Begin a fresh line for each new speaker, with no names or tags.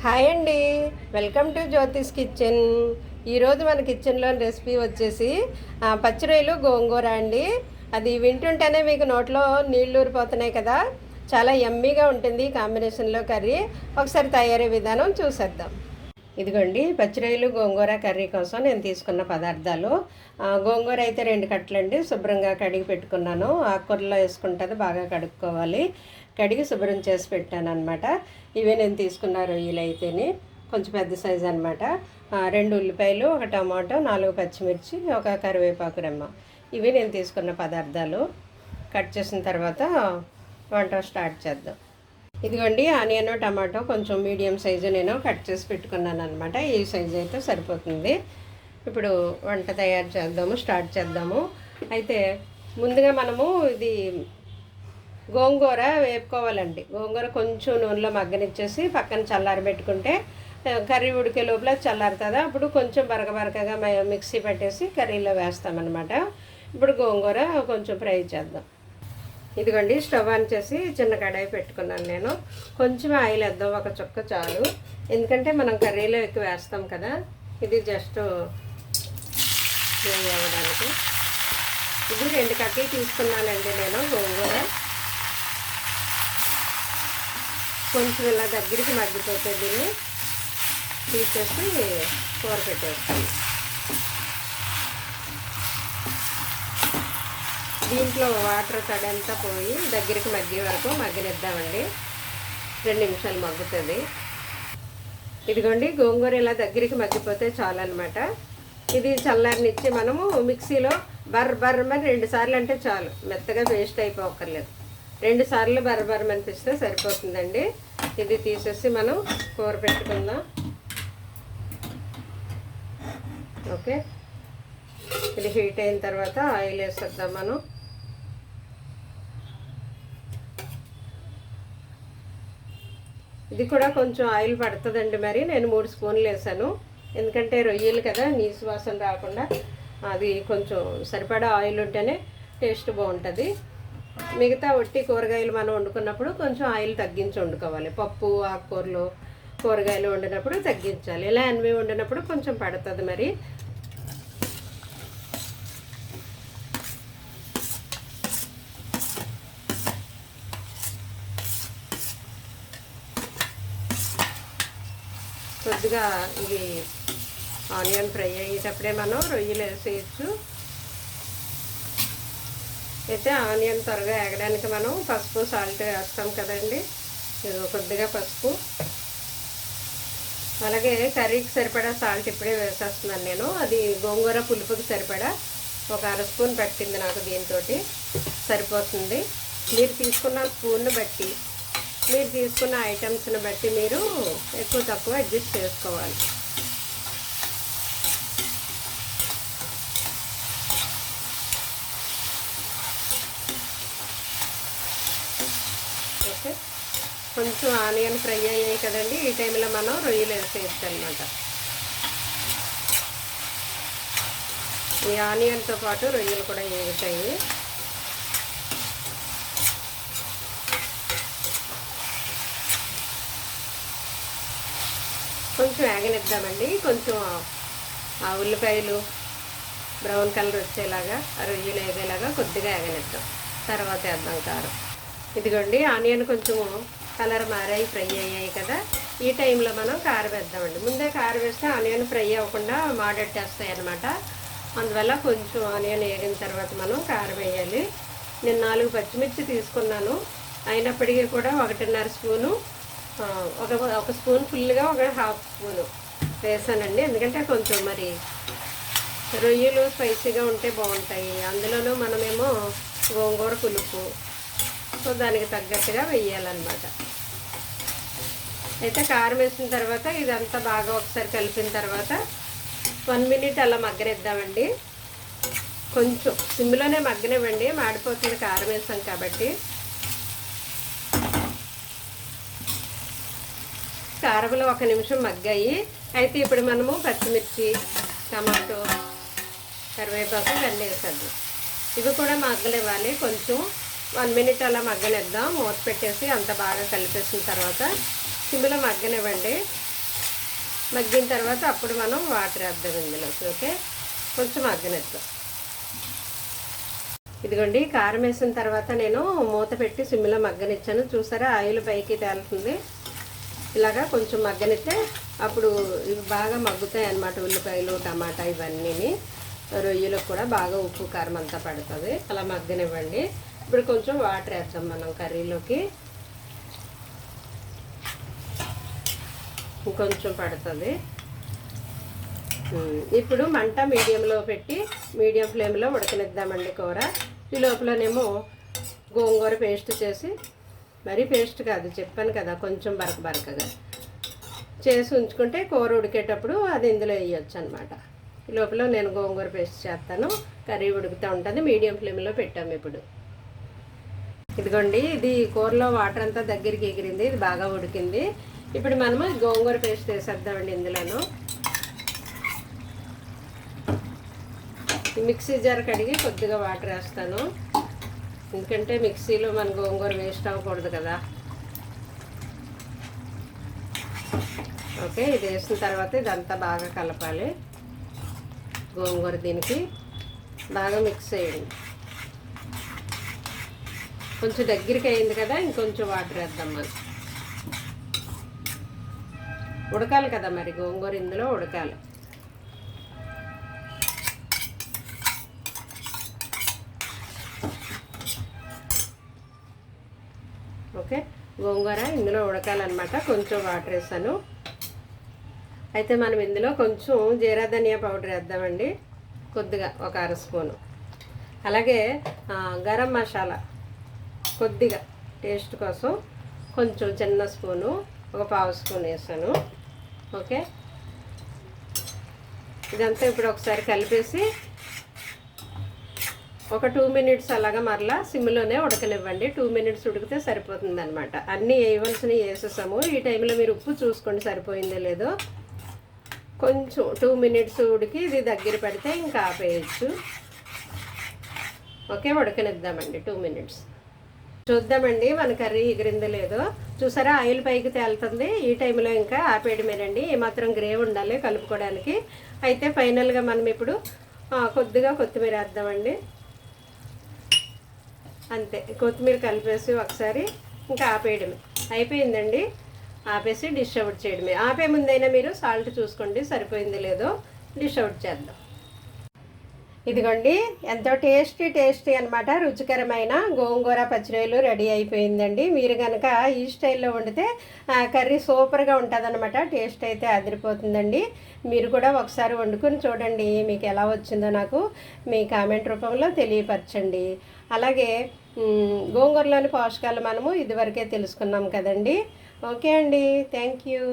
Hi అండి, welcome to Jyothish kitchen. ఈరోజు మన కిచెన్లో రెసిపీ వచ్చేసి పచ్చి రొయ్యలు గోంగూర అండి. అది వింటుంటేనే మీకు నోట్లో నీళ్ళు ఊరిపోతున్నాయి కదా. చాలా యమ్మీగా ఉంటుంది కాంబినేషన్లో కర్రీ. ఒకసారి తయారీ విధానం చూసేద్దాం. ఇదిగోండి, పచ్చి రొయ్యలు గోంగూర కర్రీ కోసం నేను తీసుకున్న పదార్థాలు. గోంగూర అయితే 2 కట్టలండి, శుభ్రంగా కడిగి పెట్టుకున్నాను. ఆకుకూరలో వేసుకుంటుంది, బాగా కడుక్కోవాలి. కడిగి శుభ్రం చేసి పెట్టాను అనమాట. ఇవే నేను తీసుకున్న రొయ్యలు అయితేని కొంచెం పెద్ద సైజు అనమాట. 2 ఉల్లిపాయలు, 1 టమాటో, 4 పచ్చిమిర్చి, 1 కరివేపాకు రెమ్మ. ఇవి నేను తీసుకున్న పదార్థాలు. కట్ చేసిన తర్వాత వంట స్టార్ట్ చేద్దాం. ఇదిగోండి, ఆనియన్ టమాటో కొంచెం మీడియం సైజు నేను కట్ చేసి పెట్టుకున్నాను అనమాట. ఈ సైజు అయితే సరిపోతుంది. ఇప్పుడు వంట తయారు చేద్దాము, స్టార్ట్ చేద్దాము. అయితే ముందుగా మనము ఇది గోంగూర వేపుకోవాలండి. గోంగూర కొంచెం నూనెలో మగ్గనిచ్చేసి పక్కన చల్లారబెట్టుకుంటే కర్రీ ఉడికే లోపల చల్లారుతుందా, అప్పుడు కొంచెం బరకగా మిక్సీ పెట్టేసి కర్రీలో వేస్తామన్నమాట. ఇప్పుడు గోంగూర కొంచెం ఫ్రై చేద్దాం. ఇదిగోండి, స్టవ్ ఆన్ చేసి చిన్న కడాయి పెట్టుకున్నాను నేను. కొంచెం ఆయిల్ వేద్దాం, 1 చుక్క చాలు. ఎందుకంటే మనం కర్రీలో ఎక్కువ వేస్తాం కదా. ఇది జస్ట్ ఫ్రై అవ్వడానికి. ఇది 2 కట్టలు తీసుకున్నానండి నేను గోంగూర. కొంచెం ఇలా దగ్గరికి మగ్గిపోతే దీన్ని తీసేసి కూర పెట్టేస్తాను. దీంట్లో వాటర్ తడంతా పోయి దగ్గరికి మగ్గే వరకు మగ్గనిద్దామండి. 2 నిమిషాలు మగ్గుతుంది. ఇదిగోండి, గోంగూర ఇలా దగ్గరికి మగ్గిపోతే చాలు అనమాట. ఇది చల్లారనిచ్చి మనము మిక్సీలో బర్రమని 2 సార్లు అంటే చాలు, మెత్తగా పేస్ట్ అయిపోక్కర్లేదు. 2 సార్లు బర్రమనిపిస్తే సరిపోతుందండి. ఇది తీసేసి మనం కూర పెట్టుకుందాం. ఓకే, ఇది హీట్ అయిన తర్వాత ఆయిల్ వేసేద్దాం మనం. ఇది కూడా కొంచెం ఆయిల్ పడుతుందండి. మరి నేను 3 స్పూన్లు వేసాను, ఎందుకంటే రొయ్యలు కదా, నీసు వాసన రాకుండా. అది కొంచెం సరిపడా ఆయిల్ ఉంటేనే టేస్ట్ బాగుంటుంది. మిగతా ఒట్టి కూరగాయలు మనం వండుకున్నప్పుడు కొంచెం ఆయిల్ తగ్గించి వండుకోవాలి. పప్పు, ఆకుకూరలు, కూరగాయలు వండినప్పుడు తగ్గించాలి. ఇలా అన్నీ వండినప్పుడు కొంచెం పడుతుంది మరి. కొద్దిగా ఇది ఆనియన్ ఫ్రై అయ్యేటప్పుడే మనం రొయ్యలు వేసేయచ్చు. అయితే ఆనియన్ త్వరగా ఎగడానికి మనం పసుపు, సాల్ట్ వేస్తాం కదండి. ఇది కొద్దిగా పసుపు, అలాగే కర్రీకి సరిపడా సాల్ట్ ఇప్పుడే వేసేస్తున్నాను నేను. అది గోంగూర పులుపుకి సరిపడా 1 అర స్పూన్ పట్టింది నాకు. దీంతో సరిపోతుంది. మీరు తీసుకున్న స్పూన్ను బట్టి, మీరు తీసుకున్న ఐటమ్స్ని బట్టి మీరు ఎక్కువ తక్కువ అడ్జస్ట్ చేసుకోవాలి. ఓకే, కొంచెం ఆనియన్ ఫ్రై అయ్యాయి కదండి. ఈ టైంలో మనం రొయ్యలు వేసేయచ్చు అనమాట. ఈ ఆనియన్తో పాటు రొయ్యలు కూడా వేగుతాయి. కొంచెం వేగనిద్దామండి. కొంచెం ఆ ఉల్లిపాయలు బ్రౌన్ కలర్ వచ్చేలాగా, ఆ రొయ్యలు వేగేలాగా కొద్దిగా వేగనిద్దాం. తర్వాత వేద్దాం కారం. ఇదిగోండి, ఆనియన్ కొంచెం కలర్ మారాయి, ఫ్రై అయ్యాయి కదా. ఈ టైంలో మనం కారం వేద్దామండి. ముందే కారం వేస్తే ఆనియన్ ఫ్రై అవ్వకుండా మాడట్టేస్తాయి అన్నమాట. అందువల్ల కొంచెం ఆనియన్ వేగిన తర్వాత మనం కారం వేయాలి. నేను 4 పచ్చిమిర్చి తీసుకున్నాను. అయినప్పటికీ కూడా 1.5 స్పూను, ఒక స్పూన్ ఫుల్గా 1/2 స్పూను వేసానండి. ఎందుకంటే కొంచెం మరి రొయ్యలు స్పైసీగా ఉంటే బాగుంటాయి. అందులోనూ మనమేమో గోంగూర పులుపు, సో దానికి తగ్గట్టుగా వేయాలన్నమాట. అయితే కారం వేసిన తర్వాత ఇదంతా బాగా ఒకసారి కలిపిన తర్వాత 1 మినిట్ అలా మగ్గనిద్దామండి. కొంచెం సిమ్లోనే మగ్గనివ్వండి, మాడిపోతుంది కారం వేసాం కాబట్టి. కారంలో 1 నిమిషం మగ్గాయి. అయితే ఇప్పుడు మనము పచ్చిమిర్చి, టమాటో, కరివేపాకు ఇవన్నీ వేసేద్దాం. ఇవి కూడా మగ్గనివ్వాలి. కొంచెం 1 మినిట్ అలా మగ్గనిద్దాం. మూత పెట్టేసి అంత బాగా కలిపేసిన తర్వాత సిమ్లో మగ్గనివ్వండి. మగ్గిన తర్వాత అప్పుడు మనం వాటర్ వేద్దాం ఇందులోకి. ఓకే, కొంచెం మగ్గనిద్దాం. ఇదిగోండి, కారం వేసిన తర్వాత నేను మూత పెట్టి సిమ్లో మగ్గనిచ్చాను. చూసారా, ఆయిల్ పైకి తేలుతుంది. ఇలాగా కొంచెం మగ్గనిస్తే అప్పుడు ఇవి బాగా మగ్గుతాయి అన్నమాట. ఉల్లిపాయలు, టమాటా ఇవన్నీ రొయ్యలకు కూడా బాగా ఉప్పు కారం అంతా పడుతుంది. అలా మగ్గనివ్వండి. ఇప్పుడు కొంచెం వాటర్ వేద్దాం మనం కర్రీలోకి. ఇంకొంచెం పడుతుంది. ఇప్పుడు మంట మీడియంలో పెట్టి మీడియం ఫ్లేమ్లో ఉడకనిద్దామండి కూర. ఈ లోపలనేమో గోంగూర పేస్ట్ చేసి, మరీ పేస్ట్ కాదు, చెప్పాను కదా, కొంచెం బరకగా చేసి ఉంచుకుంటే కూర ఉడికేటప్పుడు అది ఇందులో వేయచ్చు అనమాట. ఈ లోపల నేను గోంగూర పేస్ట్ చేస్తాను. కర్రీ ఉడుకుతూ ఉంటుంది. మీడియం ఫ్లేమ్లో పెట్టాము. ఇప్పుడు ఇదిగోండి, ఇది కూరలో వాటర్ అంతా దగ్గరికి ఎగిరింది. ఇది బాగా ఉడికింది. ఇప్పుడు మనము గోంగూర పేస్ట్ వేసేద్దామండి ఇందులోను. మిక్సీ జార్ కడిగి కొద్దిగా వాటర్ వేస్తాను, ఎందుకంటే మిక్సీలో మన గోంగూర వేస్ట్ అవ్వకూడదు కదా. ఓకే, ఇది వేసిన తర్వాత ఇదంతా బాగా కలపాలి. గోంగూర దీనికి బాగా మిక్స్ చేయండి. కొంచెం దగ్గరికి అయింది కదా, ఇంకొంచెం వాటర్ వేద్దాం. మనం ఉడకాలి కదా మరి, గోంగూర ఇందులో ఉడకాలి. ఓకే, గోంగూర ఇందులో ఉడకాలన్నమాట. కొంచెం వాటర్ వేసాను. అయితే మనం ఇందులో కొంచెం జీరా ధనియా పౌడర్ వేద్దామండి, కొద్దిగా, ఒక 1/2 స్పూను. అలాగే గరం మసాలా కొద్దిగా టేస్ట్ కోసం కొంచెం చిన్న స్పూను, ఒక 1/2 స్పూన్ వేసాను. ఓకే, ఇదంతా ఇప్పుడు ఒకసారి కలిపేసి ఒక 2 మినిట్స్ అలాగా మరలా సిమ్లోనే ఉడకనివ్వండి. 2 మినిట్స్ ఉడికితే సరిపోతుంది అనమాట. అన్నీ వేయవలసినవి వేసేసాము. ఈ టైంలో మీరు ఉప్పు చూసుకోండి సరిపోయిందో లేదో. కొంచెం 2 మినిట్స్ ఉడికి ఇది దగ్గర పెడితే ఇంకా ఆపేయచ్చు. ఓకే, ఉడకనిద్దామండి 2 మినిట్స్. చూద్దామండి మన కర్రీ ఎగిరిందో లేదో. చూసారా, ఆయిల్ పైకి తేలుతుంది. ఈ టైంలో ఇంకా ఆపేయడమేనండి. ఏమాత్రం గ్రేవీ ఉండాలి కలుపుకోవడానికి. అయితే ఫైనల్గా మనం ఇప్పుడు కొద్దిగా కొత్తిమీర వేద్దామండి. అంతే, కొత్తిమీర కలిపేసి ఒకసారి ఇంకా ఆపేయడమే. అయిపోయిందండి. ఆపేసి డిష్ అవుట్ చేయడమే. ఆపే ముందైనా మీరు సాల్ట్ చూసుకోండి సరిపోయింది లేదో. డిష్ అవుట్ చేద్దాం. ఇదిగోండి, ఎంతో టేస్టీ అనమాట, రుచికరమైన గోంగూర పచ్చిరొయ్యలు రెడీ అయిపోయిందండి. మీరు కనుక ఈ స్టైల్లో వండితే కర్రీ సూపర్గా ఉంటుందన్నమాట. టేస్ట్ అయితే అదిరిపోతుందండి. మీరు కూడా ఒకసారి వండుకొని చూడండి. మీకు ఎలా వచ్చిందో నాకు మీ కామెంట్ రూపంలో తెలియపరచండి. అలాగే గోంగూరలోని పోషకాలు మనము ఇదివరకే తెలుసుకున్నాం కదండి. ఓకే అండి, థ్యాంక్ యూ.